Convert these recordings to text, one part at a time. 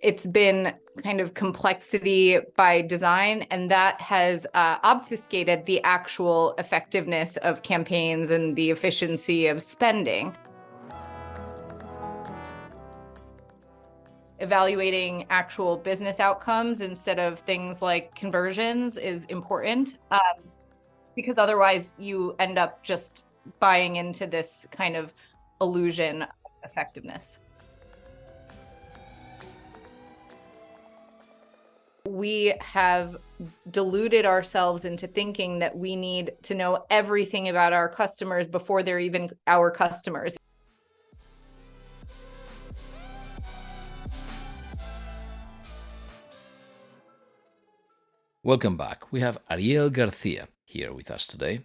it's been kind of complexity by design, and that has obfuscated the actual effectiveness of campaigns and the efficiency of spending. Evaluating actual business outcomes instead of things like conversions is important, because otherwise you end up just buying into this kind of illusion of effectiveness. We have deluded ourselves into thinking that we need to know everything about our customers before they're even our customers. Welcome back. We have Arielle Garcia here with us today,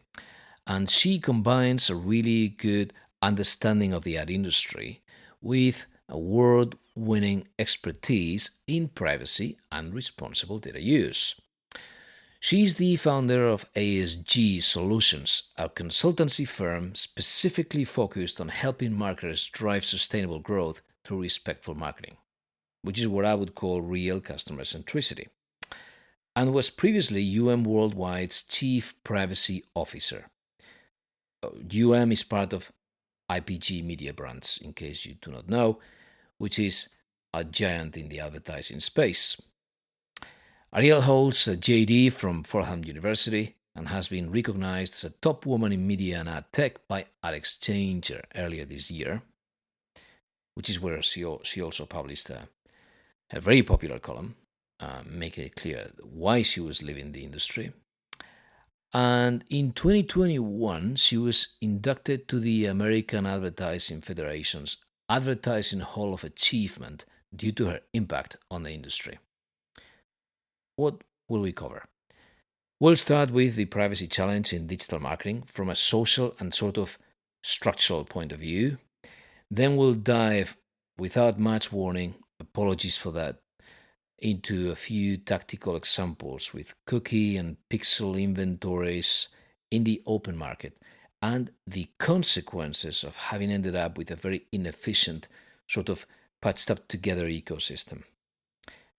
and she combines a really good understanding of the ad industry with a award-winning expertise in privacy and responsible data use. She's the founder of ASG Solutions, a consultancy firm specifically focused on helping marketers drive sustainable growth through respectful marketing, which is what I would call real customer centricity, and was previously UM Worldwide's Chief Privacy Officer. UM is part of IPG Media Brands, in case you do not know, which is a giant in the advertising space. Arielle holds a JD from Fordham University and has been recognized as a top woman in Media and AdTech by AdExchanger earlier this year, which is where she also published a very popular column, making it clear why she was leaving the industry. And in 2021, she was inducted to the American Advertising Federation's Advertising Hall of Achievement due to her impact on the industry. What will we cover? We'll start with the privacy challenge in digital marketing from a social and sort of structural point of view. Then we'll dive, without much warning, apologies for that, into a few tactical examples with cookie and pixel inventories in the open market and the consequences of having ended up with a very inefficient, sort of patched up together ecosystem.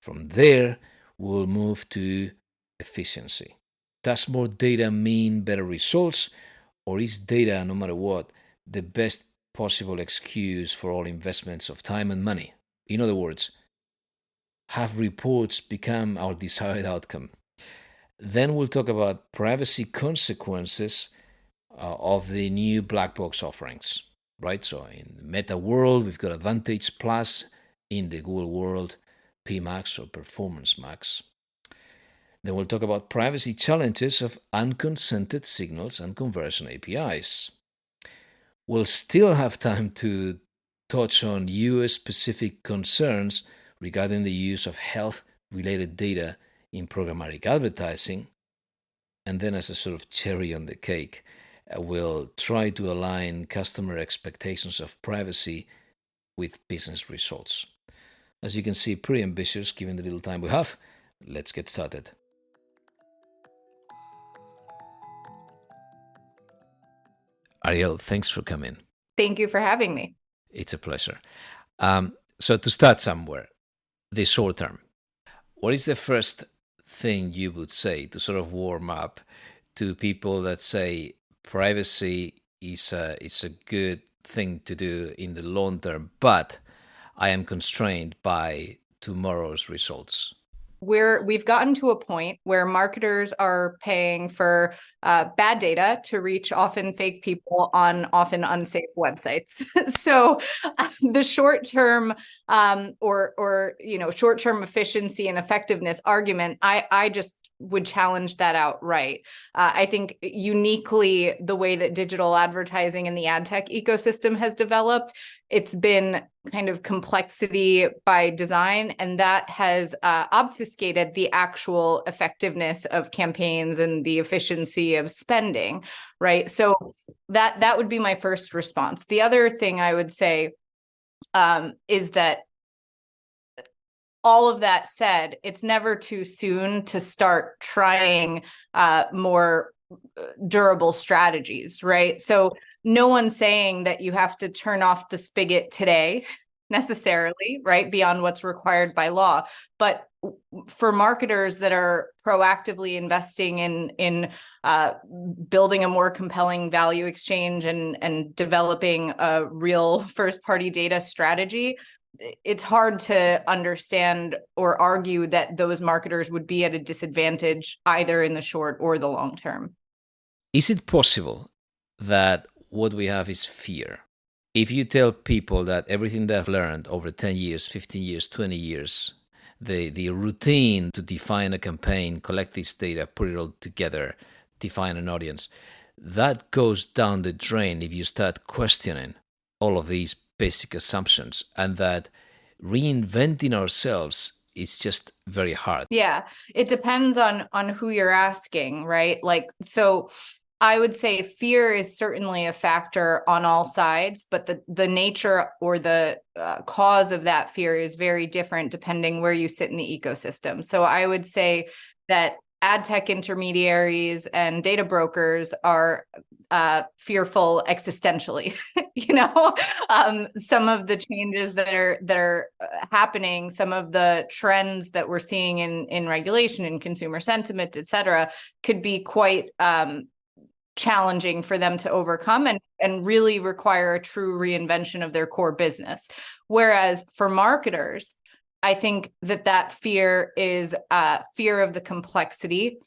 From there, we'll move to efficiency. Does more data mean better results, or is data, no matter what, the best possible excuse for all investments of time and money? In other words, have reports become our desired outcome? Then we'll talk about privacy consequences of the new black box offerings, right? So in the Meta world, we've got Advantage Plus. In the Google world, PMax or Performance Max. Then we'll talk about privacy challenges of unconsented signals and conversion APIs. We'll still have time to touch on US-specific concerns regarding the use of health-related data in programmatic advertising. And then as a sort of cherry on the cake, we'll try to align customer expectations of privacy with business results. As you can see, pretty ambitious given the little time we have. Let's get started. Arielle, thanks for coming. Thank you for having me. It's a pleasure. So to start somewhere, the short term, what is the first thing you would say to sort of warm up to people that say privacy is a good thing to do in the long term, but I am constrained by tomorrow's results? We've gotten to a point where marketers are paying for bad data to reach often fake people on often unsafe websites. So the short-term short-term efficiency and effectiveness argument, I just would challenge that outright. I think uniquely the way that digital advertising and the ad tech ecosystem has developed, it's been kind of complexity by design, and that has obfuscated the actual effectiveness of campaigns and the efficiency of spending, right? So that would be my first response. The other thing I would say is that all of that said, it's never too soon to start trying more durable strategies, right? So no one's saying that you have to turn off the spigot today. necessarily, right, beyond what's required by law. But for marketers that are proactively investing in building a more compelling value exchange and developing a real first-party data strategy, it's hard to understand or argue that those marketers would be at a disadvantage either in the short or the long term. Is it possible that what we have is fear? If you tell people that everything they've learned over 10 years, 15 years, 20 years, the routine to define a campaign, collect this data, put it all together, define an audience, that goes down the drain if you start questioning all of these basic assumptions, and that reinventing ourselves is just very hard. Yeah, it depends on who you're asking, right? Like, so I would say fear is certainly a factor on all sides, but the nature or the cause of that fear is very different depending where you sit in the ecosystem. So I would say that ad tech intermediaries and data brokers are fearful existentially. Some of the changes that are happening, some of the trends that we're seeing in regulation and consumer sentiment, et cetera, could be quite challenging for them to overcome and really require a true reinvention of their core business. Whereas for marketers, I think that fear is fear of the complexity,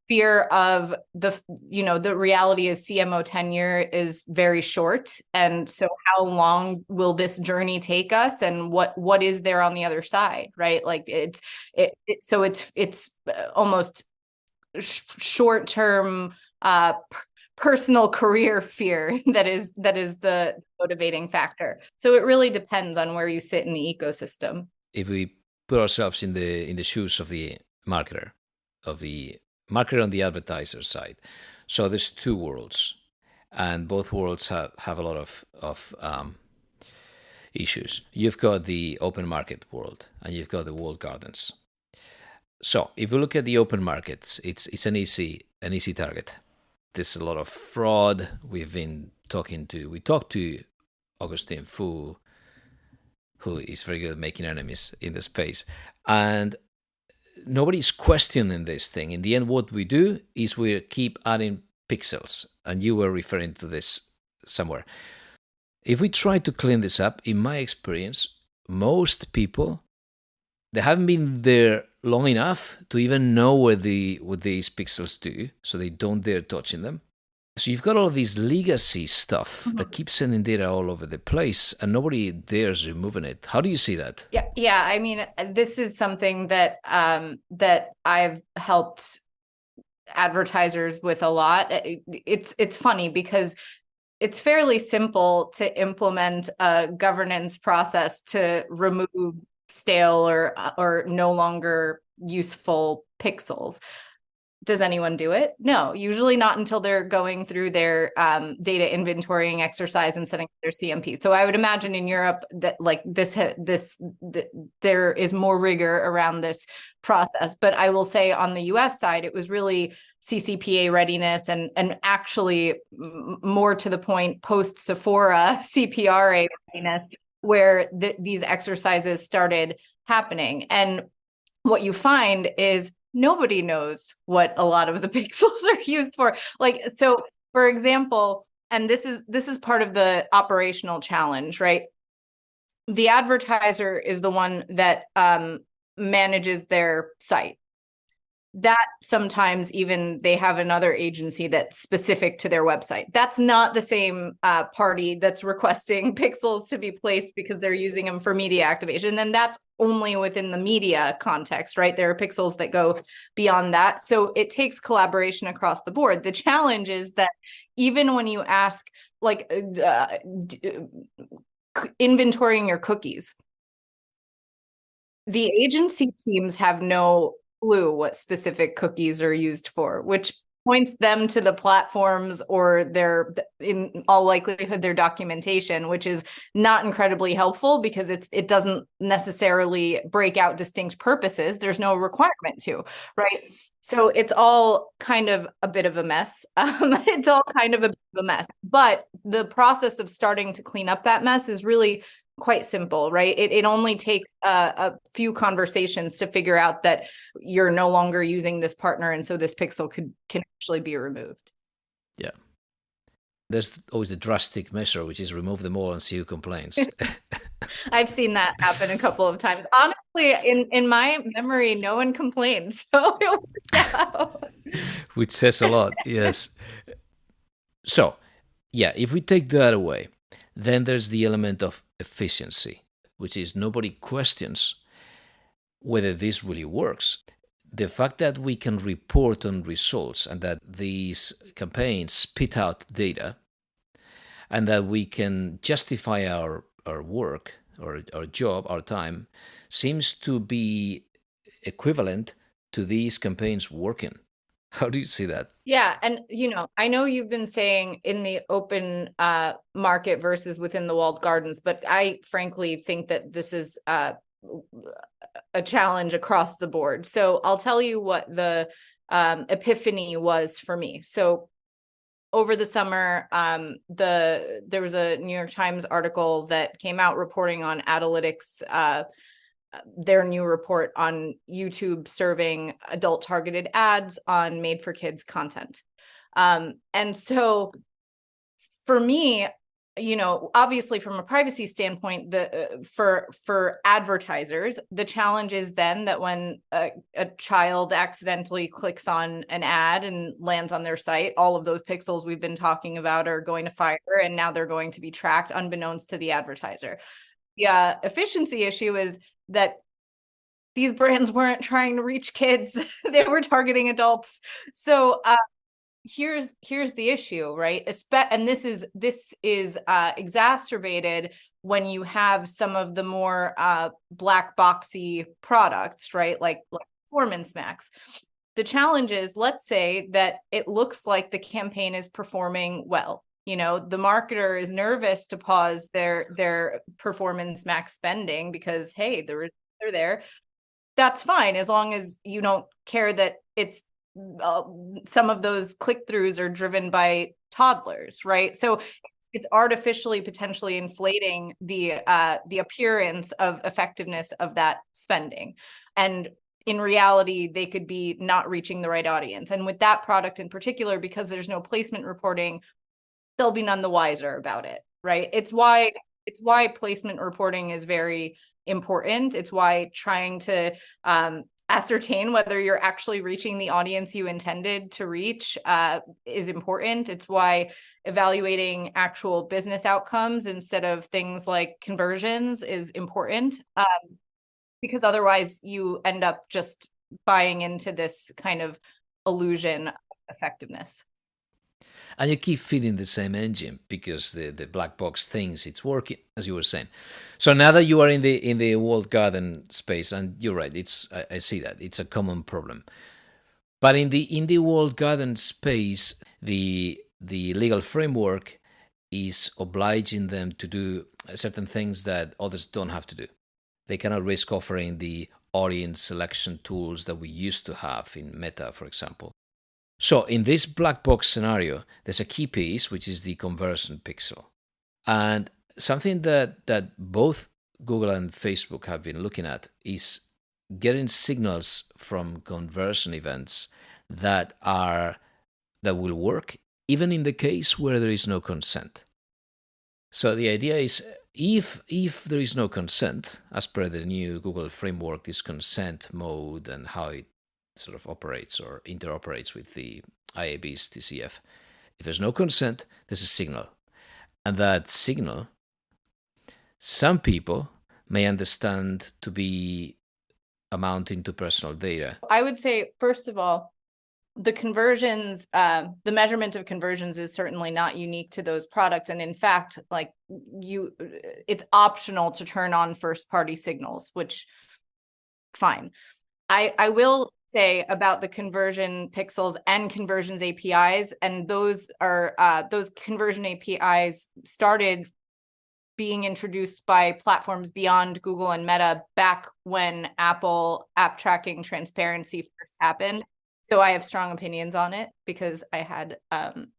fear of the reality is CMO tenure is very short. And so how long will this journey take us? And what is there on the other side, right? Like it's almost short-term personal career fear that is the motivating factor. So it really depends on where you sit in the ecosystem. If we put ourselves in the shoes of the marketer on the advertiser side, so there's two worlds, and both worlds have a lot of issues. You've got the open market world, and you've got the walled gardens. So if you look at the open markets, it's an easy target. There's a lot of fraud. We talked to Augustine Fu, who is very good at making enemies in the space. And nobody's questioning this thing. In the end, what we do is we keep adding pixels. And you were referring to this somewhere. If we try to clean this up, in my experience, most people, they haven't been there long enough to even know what these pixels do, so they don't dare touching them. So you've got all of this legacy stuff that keeps sending data all over the place, and nobody dares removing it. How do you see that? Yeah. I mean, this is something that that I've helped advertisers with a lot. It's funny because it's fairly simple to implement a governance process to remove stale or no longer useful pixels. Does anyone do it? No, usually not until they're going through their data inventorying exercise and setting up their CMP. So I would imagine in Europe that like there is more rigor around this process. But I will say on the US side, it was really CCPA readiness and actually more to the point post Sephora CPRA readiness, where these exercises started happening. And what you find is nobody knows what a lot of the pixels are used for. Like, so for example, and this is part of the operational challenge, right? The advertiser is the one that manages their site. That sometimes even they have another agency that's specific to their website. That's not the same party that's requesting pixels to be placed because they're using them for media activation. And that's only within the media context, right? There are pixels that go beyond that. So it takes collaboration across the board. The challenge is that even when you ask, like, inventorying your cookies, the agency teams have no clue what specific cookies are used for, which points them to the platforms or their, in all likelihood, their documentation, which is not incredibly helpful because it doesn't necessarily break out distinct purposes. There's no requirement to, right? So it's all kind of a bit of a mess. It's all kind of a bit of a mess. But the process of starting to clean up that mess is really quite simple, right? It only takes a few conversations to figure out that you're no longer using this partner, and so this pixel can actually be removed. Yeah. There's always a drastic measure, which is remove them all and see who complains. I've seen that happen a couple of times. Honestly, in my memory, no one complained, so it worked out. Which says a lot, yes. So, yeah, if we take that away, then there's the element of efficiency, which is nobody questions whether this really works. The fact that we can report on results and that these campaigns spit out data and that we can justify our work or our job, our time, seems to be equivalent to these campaigns working. How do you see that? Yeah. And, I know you've been saying in the open market versus within the walled gardens, but I frankly think that this is a challenge across the board. So I'll tell you what the epiphany was for me. So over the summer, there was a New York Times article that came out reporting on Adelytics, their new report on YouTube serving adult targeted ads on made for kids content. And so for me, obviously from a privacy standpoint, for advertisers, the challenge is then that when a child accidentally clicks on an ad and lands on their site, all of those pixels we've been talking about are going to fire, and now they're going to be tracked unbeknownst to the advertiser. The efficiency issue is that these brands weren't trying to reach kids; they were targeting adults. So here's the issue, right? And this is exacerbated when you have some of the more black boxy products, right? Like Performance Max. The challenge is, let's say that it looks like the campaign is performing well. The marketer is nervous to pause their Performance Max spending because, hey, the results are there. That's fine, as long as you don't care that it's some of those click-throughs are driven by toddlers, right? So it's artificially potentially inflating the appearance of effectiveness of that spending. And in reality, they could be not reaching the right audience. And with that product in particular, because there's no placement reporting, they'll be none the wiser about it, right? It's why placement reporting is very important. It's why trying to ascertain whether you're actually reaching the audience you intended to reach is important. It's why evaluating actual business outcomes instead of things like conversions is important, because otherwise you end up just buying into this kind of illusion of effectiveness. And you keep feeding the same engine because the black box thinks it's working, as you were saying. So now that you are in the walled garden space, and you're right, I see that it's a common problem. But in the walled garden space, the legal framework is obliging them to do certain things that others don't have to do. They cannot risk offering the audience selection tools that we used to have in Meta, for example. So in this black box scenario, there's a key piece, which is the conversion pixel. And something that both Google and Facebook have been looking at is getting signals from conversion events that will work, even in the case where there is no consent. So the idea is, if there is no consent, as per the new Google framework, this consent mode and how it sort of operates or interoperates with the IAB's TCF. If there's no consent, there's a signal. And that signal, some people may understand to be amounting to personal data. I would say, first of all, the conversions, the measurement of conversions is certainly not unique to those products. And in fact, it's optional to turn on first-party signals, which, fine. I will say about the conversion pixels and conversions APIs, and those conversion APIs started being introduced by platforms beyond Google and Meta back when Apple app tracking transparency first happened. So I have strong opinions on it because I had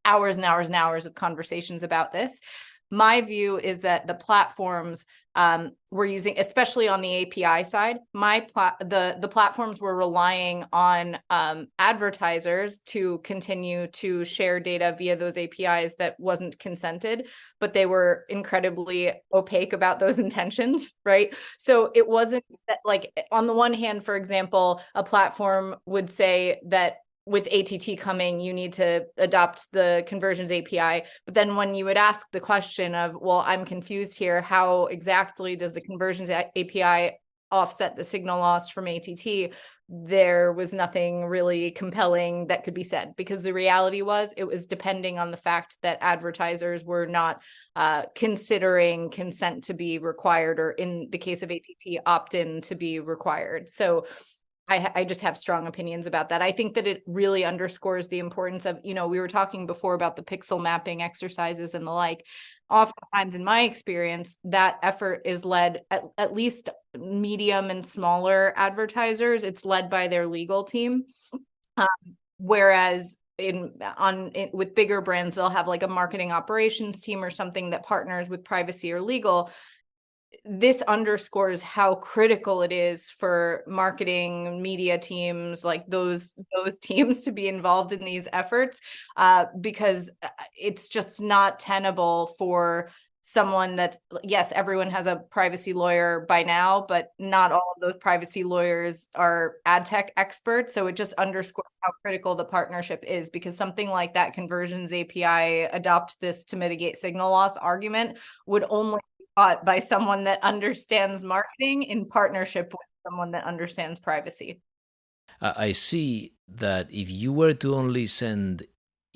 hours and hours and hours of conversations about this. My view is that the platforms were using, especially on the API side, the platforms were relying on advertisers to continue to share data via those APIs that wasn't consented, but they were incredibly opaque about those intentions, right? So it wasn't that, like, on the one hand, for example, a platform would say that with ATT coming, you need to adopt the conversions API. But then when you would ask the question of, well, I'm confused here, how exactly does the conversions API offset the signal loss from ATT? There was nothing really compelling that could be said, because the reality was it was depending on the fact that advertisers were not considering consent to be required, or in the case of ATT, opt-in to be required. So I just have strong opinions about that. I think that it really underscores the importance of, we were talking before about the pixel mapping exercises and the like. Oftentimes, in my experience, that effort is led, at least medium and smaller advertisers, it's led by their legal team. Whereas with bigger brands, they'll have like a marketing operations team or something that partners with privacy or legal. This underscores how critical it is for marketing, media teams, like those teams, to be involved in these efforts, because it's just not tenable for someone that's, yes, everyone has a privacy lawyer by now, but not all of those privacy lawyers are ad tech experts. So it just underscores how critical the partnership is, because something like that conversions API, adopt this to mitigate signal loss argument, would only taught by someone that understands marketing in partnership with someone that understands privacy. I see that if you were to only send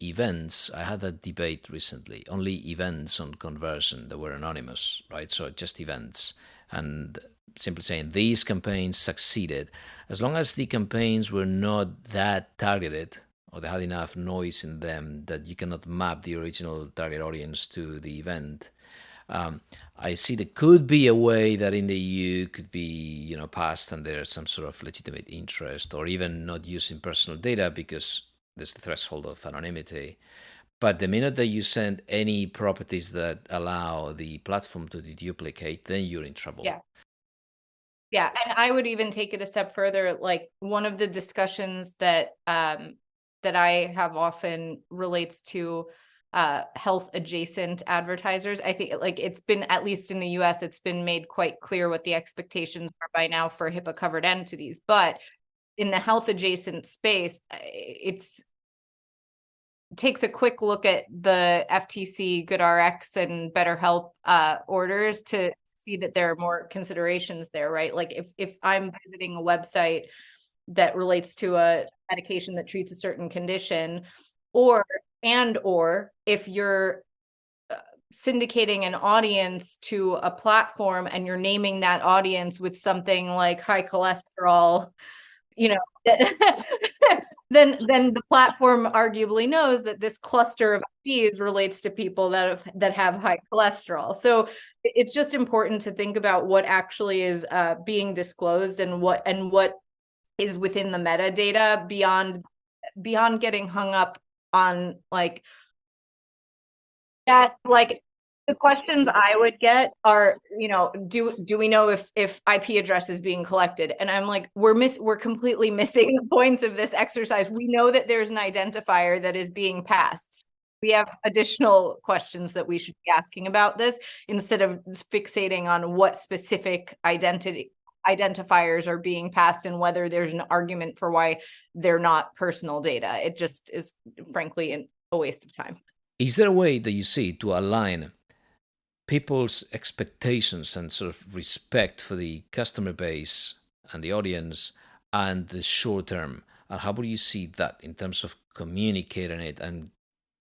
events, I had that debate recently, only events on conversion that were anonymous, right? So just events, and simply saying these campaigns succeeded, as long as the campaigns were not that targeted, or they had enough noise in them that you cannot map the original target audience to the event. I see there could be a way that in the EU could be, passed under some sort of legitimate interest, or even not using personal data because there's the threshold of anonymity. But the minute that you send any properties that allow the platform to deduplicate, then you're in trouble. Yeah. Yeah, and I would even take it a step further. Like, one of the discussions that I have often relates to health adjacent advertisers. I think, like, it's been, at least in the US, it's been made quite clear what the expectations are by now for HIPAA covered entities. But in the health adjacent space, it takes a quick look at the FTC GoodRx and BetterHelp orders to see that there are more considerations there, right? Like, if I'm visiting a website that relates to a medication that treats a certain condition, or if you're syndicating an audience to a platform and you're naming that audience with something like high cholesterol, then the platform arguably knows that this cluster of IDs relates to people that have high cholesterol. So it's just important to think about what actually is being disclosed, and what is within the metadata, beyond getting hung up on, like, yes, like, the questions I would get are, do we know if IP address is being collected? And I'm like, we're completely missing the points of this exercise. We know that there's an identifier that is being passed. We have additional questions that we should be asking about this, instead of fixating on what specific identifiers are being passed and whether there's an argument for why they're not personal data. It just is, frankly, a waste of time. Is there a way that you see to align people's expectations and sort of respect for the customer base and the audience and the short term? And how would you see that in terms of communicating it and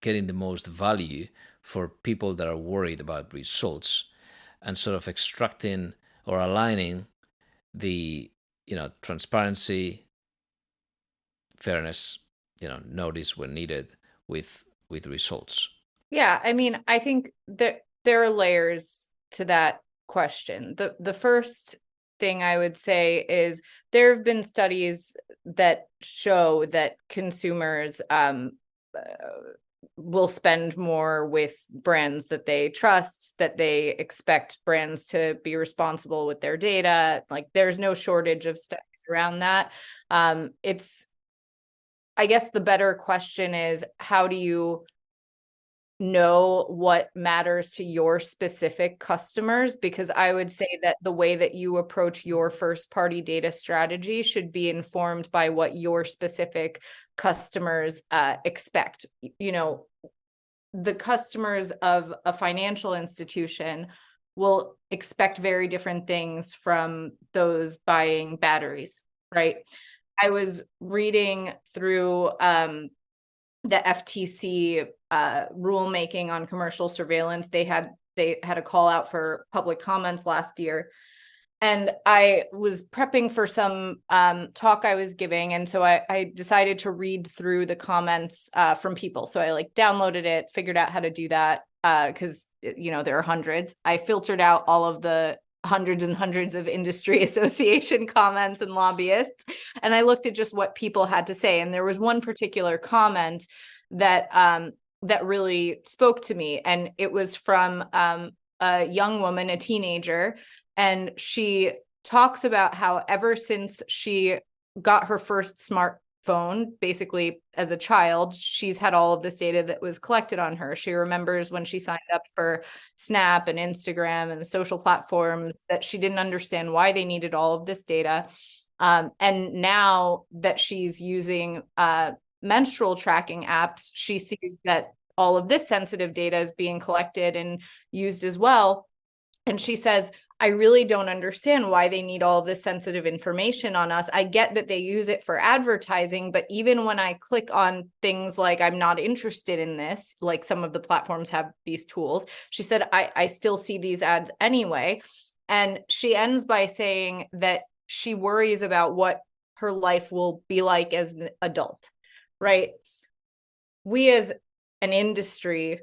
getting the most value for people that are worried about results, and sort of extracting or aligning the transparency, fairness, notice when needed with results? Yeah, I mean, I think that there are layers to that question. The first thing I would say is there have been studies that show that consumers will spend more with brands that they trust, that they expect brands to be responsible with their data. Like there's no shortage of studies around that. I guess the better question is, how do you know what matters to your specific customers? Because I would say that the way that you approach your first party data strategy should be informed by what your specific customers expect. You know, the customers of a financial institution will expect very different things from those buying batteries, right? I was reading through the FTC rulemaking on commercial surveillance. They had a call out for public comments last year. And I was prepping for some talk I was giving. And so I decided to read through the comments from people. So I like downloaded it, figured out how to do that because, you know, there are hundreds. I filtered out all of the hundreds and hundreds of industry association comments and lobbyists. And I looked at just what people had to say. And there was one particular comment that that really spoke to me. And it was from a young woman, a teenager. And she talks about how ever since she got her first smartphone, basically as a child, she's had all of this data that was collected on her. She remembers when she signed up for Snap and Instagram and the social platforms that she didn't understand why they needed all of this data. And now that she's using menstrual tracking apps, she sees that all of this sensitive data is being collected and used as well. And she says, I really don't understand why they need all of this sensitive information on us. I get that they use it for advertising, but even when I click on things like I'm not interested in this, like some of the platforms have these tools, she said, I still see these ads anyway. And she ends by saying that she worries about what her life will be like as an adult, right? We as an industry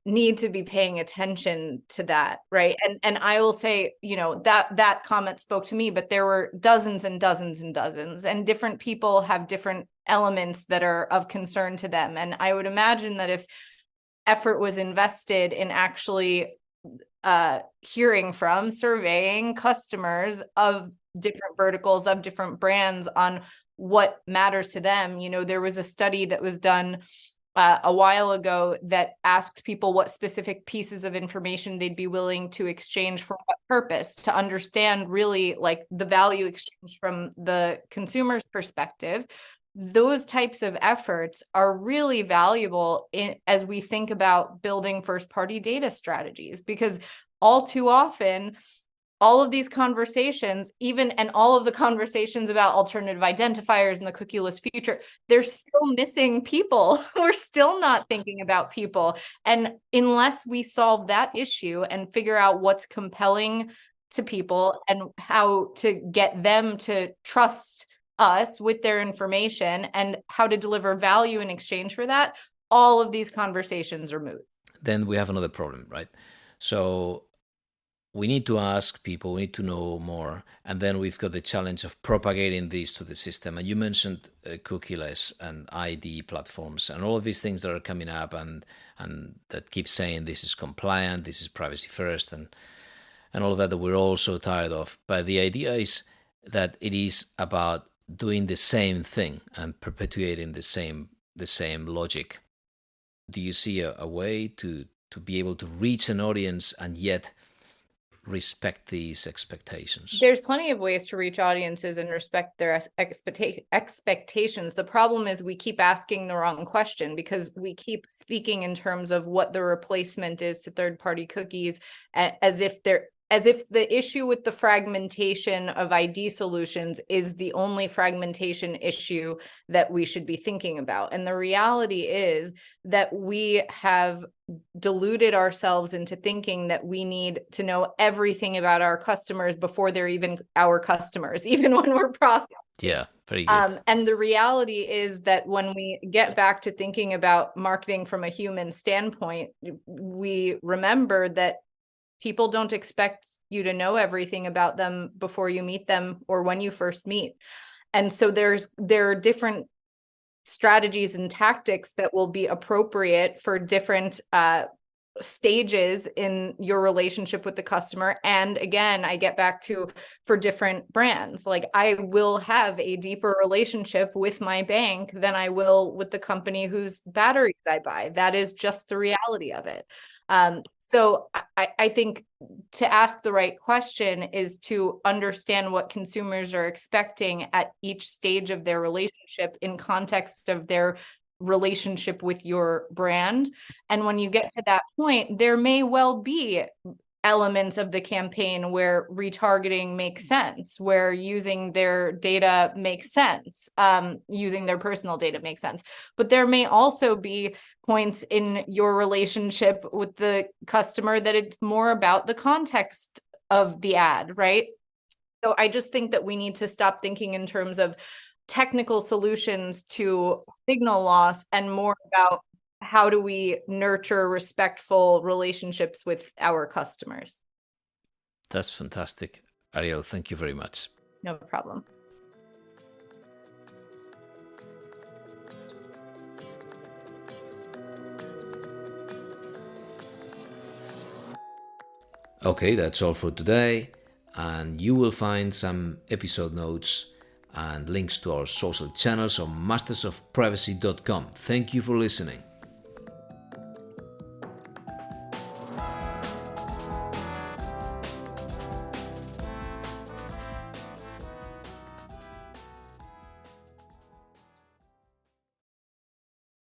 need to be paying attention to that, right? And I will say, you know, that comment spoke to me, but there were dozens and dozens and dozens, and different people have different elements that are of concern to them. And I would imagine that if effort was invested in actually hearing from, surveying customers of different verticals, of different brands on what matters to them. You know, there was a study that was done a while ago that asked people what specific pieces of information they'd be willing to exchange for what purpose, to understand really like the value exchange from the consumer's perspective. Those types of efforts are really valuable as we think about building first party data strategies, because all too often, all of these conversations, and all of the conversations about alternative identifiers and the cookieless future, they're still missing people. We're still not thinking about people. And unless we solve that issue and figure out what's compelling to people and how to get them to trust us with their information and how to deliver value in exchange for that, all of these conversations are moot. Then we have another problem, right? So we need to ask people, we need to know more. And then we've got the challenge of propagating this to the system. And you mentioned cookieless and ID platforms and all of these things that are coming up and that keep saying this is compliant, this is privacy first, and all of that we're all so tired of. But the idea is that it is about doing the same thing and perpetuating the same logic. Do you see a way to be able to reach an audience and yet respect these expectations? There's plenty of ways to reach audiences and respect their expectations. The problem is we keep asking the wrong question, because we keep speaking in terms of what the replacement is to third-party cookies, as if the issue with the fragmentation of ID solutions is the only fragmentation issue that we should be thinking about. And the reality is that we have deluded ourselves into thinking that we need to know everything about our customers before they're even our customers, even when we're processing. Yeah, very good. And the reality is that when we get back to thinking about marketing from a human standpoint, we remember that people don't expect you to know everything about them before you meet them or when you first meet. And so there are different strategies and tactics that will be appropriate for different stages in your relationship with the customer. And again, I get back to for different brands, like I will have a deeper relationship with my bank than I will with the company whose batteries I buy. That is just the reality of it. So I think to ask the right question is to understand what consumers are expecting at each stage of their relationship in context of their relationship with your brand. And when you get to that point, there may well be elements of the campaign where retargeting makes sense, where using their data makes sense, using their personal data makes sense. But there may also be points in your relationship with the customer that it's more about the context of the ad, right? So I just think that we need to stop thinking in terms of technical solutions to signal loss and more about how do we nurture respectful relationships with our customers. That's fantastic. Arielle, thank you very much. No problem. Okay, that's all for today. And you will find some episode notes and links to our social channels on mastersofprivacy.com. Thank you for listening.